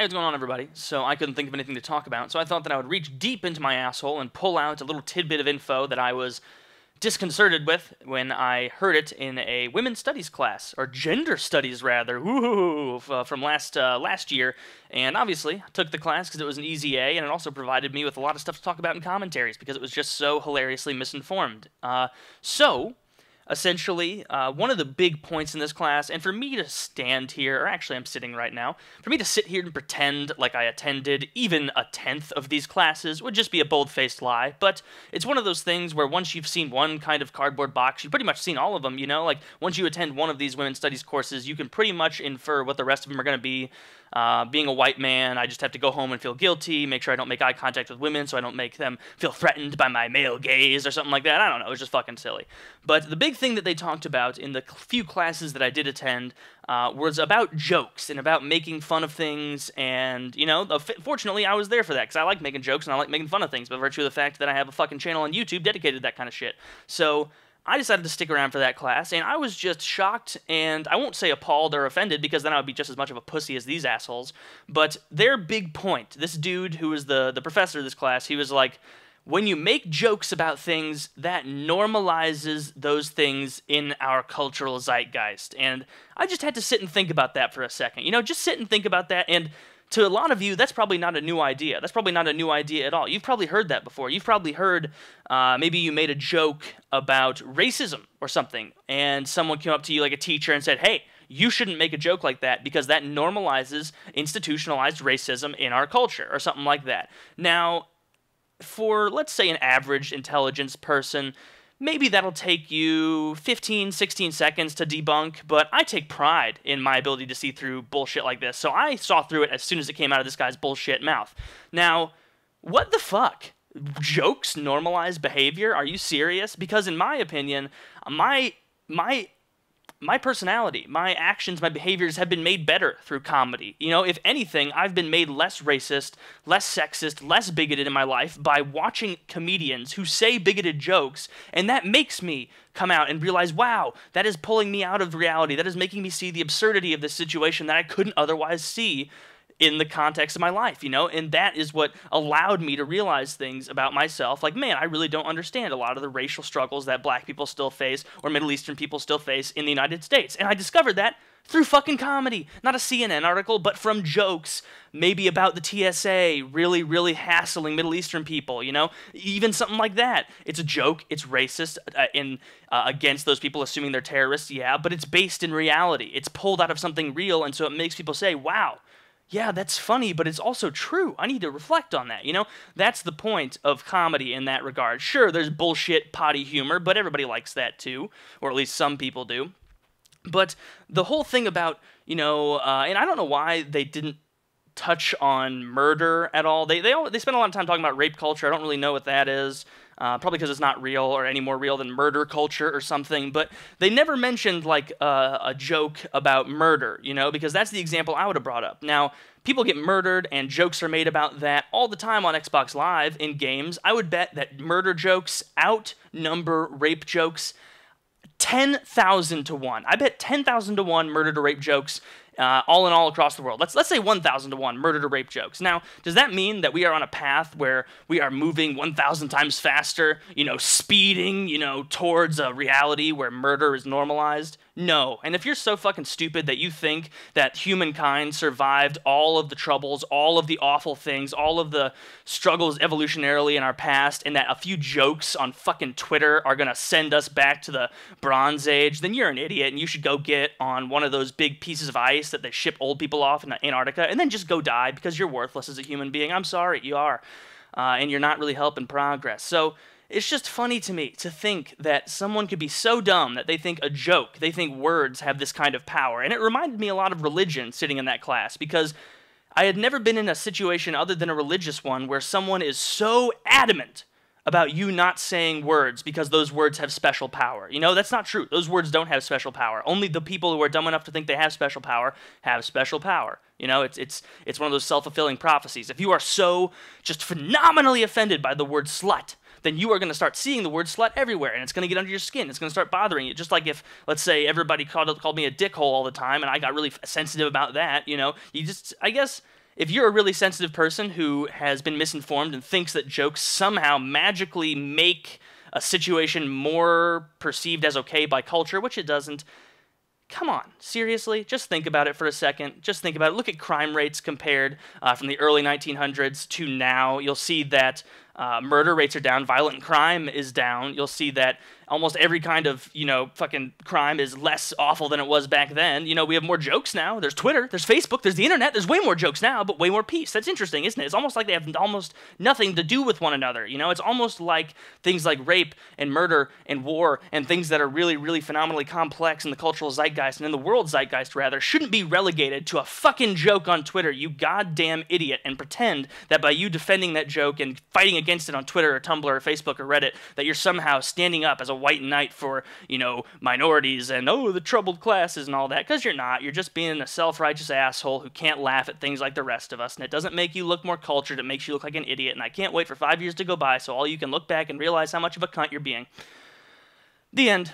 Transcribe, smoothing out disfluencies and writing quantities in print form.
Hey, what's going on, everybody? So I couldn't think of anything to talk about, so I thought that I would reach deep into my asshole and pull out a little tidbit of info that I was disconcerted with when I heard it in a women's studies class, or gender studies rather, from last year. And obviously, I took the class because it was an easy A, and it also provided me with a lot of stuff to talk about in commentaries because it was just so hilariously misinformed. Essentially, one of the big points in this class, and for me to stand here, or actually I'm sitting right now, for me to sit here and pretend like I attended even a tenth of these classes would just be a bold-faced lie, but it's one of those things where once you've seen one kind of cardboard box, you've pretty much seen all of them, you know? Like, once you attend one of these women's studies courses, you can pretty much infer what the rest of them are going to be. Being a white man, I just have to go home and feel guilty, make sure I don't make eye contact with women so I don't make them feel threatened by my male gaze or something like that. I don't know, it was just fucking silly. But the big thing that they talked about in the few classes that I did attend was about jokes and about making fun of things, and, you know, fortunately I was there for that, because I like making jokes and I like making fun of things by virtue of the fact that I have a fucking channel on YouTube dedicated to that kind of shit. So I decided to stick around for that class, and I was just shocked, and I won't say appalled or offended, because then I would be just as much of a pussy as these assholes, but their big point, this dude who was the professor of this class, he was like, when you make jokes about things, that normalizes those things in our cultural zeitgeist. And I just had to sit and think about that for a second. You know, just sit and think about that, and to a lot of you, that's probably not a new idea. That's probably not a new idea at all. You've probably heard that before. You've probably heard, maybe you made a joke about racism or something, and someone came up to you like a teacher and said, hey, you shouldn't make a joke like that because that normalizes institutionalized racism in our culture, or something like that. Now, for, let's say, an average intelligence person, maybe that'll take you 15, 16 seconds to debunk, but I take pride in my ability to see through bullshit like this, so I saw through it as soon as it came out of this guy's bullshit mouth. Now, what the fuck? Jokes normalize behavior? Are you serious? Because in my opinion, my personality, my actions, my behaviors have been made better through comedy. You know, if anything, I've been made less racist, less sexist, less bigoted in my life by watching comedians who say bigoted jokes, and that makes me come out and realize, wow, that is pulling me out of reality. That is making me see the absurdity of this situation that I couldn't otherwise see in the context of my life, you know? And that is what allowed me to realize things about myself. Like, man, I really don't understand a lot of the racial struggles that black people still face, or Middle Eastern people still face in the United States. And I discovered that through fucking comedy. Not a CNN article, but from jokes, maybe about the TSA really, really hassling Middle Eastern people, you know? Even something like that. It's a joke, it's racist against those people, assuming they're terrorists, yeah, but it's based in reality. It's pulled out of something real, and so it makes people say, wow, yeah, that's funny, but it's also true. I need to reflect on that, you know? That's the point of comedy in that regard. Sure, there's bullshit, potty humor, but everybody likes that too, or at least some people do. But the whole thing about, you know, and I don't know why they didn't touch on murder at all. They spend a lot of time talking about rape culture. I don't really know what that is. Probably because it's not real, or any more real than murder culture or something, but they never mentioned, like, a joke about murder, you know, because that's the example I would have brought up. Now, people get murdered, and jokes are made about that all the time on Xbox Live in games. I would bet that murder jokes outnumber rape jokes 10,000 to 1. I bet 10,000 to 1 murder to rape jokes all in all across the world. Let's say 1,000 to 1 murder to rape jokes. Now, does that mean that we are on a path where we are moving 1,000 times faster, you know, speeding, you know, towards a reality where murder is normalized? No. And if you're so fucking stupid that you think that humankind survived all of the troubles, all of the awful things, all of the struggles evolutionarily in our past, and that a few jokes on fucking Twitter are gonna send us back to the Bronze Age, then you're an idiot, and you should go get on one of those big pieces of ice that they ship old people off in Antarctica, and then just go die, because you're worthless as a human being. I'm sorry, you are. And you're not really helping progress. So it's just funny to me to think that someone could be so dumb that they think a joke, they think words have this kind of power. And it reminded me a lot of religion sitting in that class, because I had never been in a situation other than a religious one where someone is so adamant about you not saying words because those words have special power. You know, that's not true. Those words don't have special power. Only the people who are dumb enough to think they have special power have special power. You know, it's one of those self-fulfilling prophecies. If you are so just phenomenally offended by the word slut, then you are going to start seeing the word slut everywhere, and it's going to get under your skin. It's going to start bothering you. Just like if, let's say, everybody called me a dickhole all the time, and I got really sensitive about that, you know, I guess If you're a really sensitive person who has been misinformed and thinks that jokes somehow magically make a situation more perceived as okay by culture, which it doesn't, come on, seriously? Just think about it for a second. Just think about it. Look at crime rates compared from the early 1900s to now. You'll see that murder rates are down, violent crime is down. You'll see that almost every kind of, fucking crime is less awful than it was back then. We have more jokes now. There's Twitter, there's Facebook, there's the internet. There's way more jokes now, but way more peace. That's interesting, isn't it? It's almost like they have almost nothing to do with one another. It's almost like things like rape and murder and war and things that are really, really phenomenally complex in the cultural zeitgeist and in the world zeitgeist, rather, shouldn't be relegated to a fucking joke on Twitter, you goddamn idiot, and pretend that by you defending that joke and fighting against it on Twitter or Tumblr or Facebook or Reddit, that you're somehow standing up as a white knight for, minorities and, the troubled classes and all that, because you're not. You're just being a self-righteous asshole who can't laugh at things like the rest of us, and it doesn't make you look more cultured, it makes you look like an idiot, and I can't wait for 5 years to go by so all you can look back and realize how much of a cunt you're being. The end.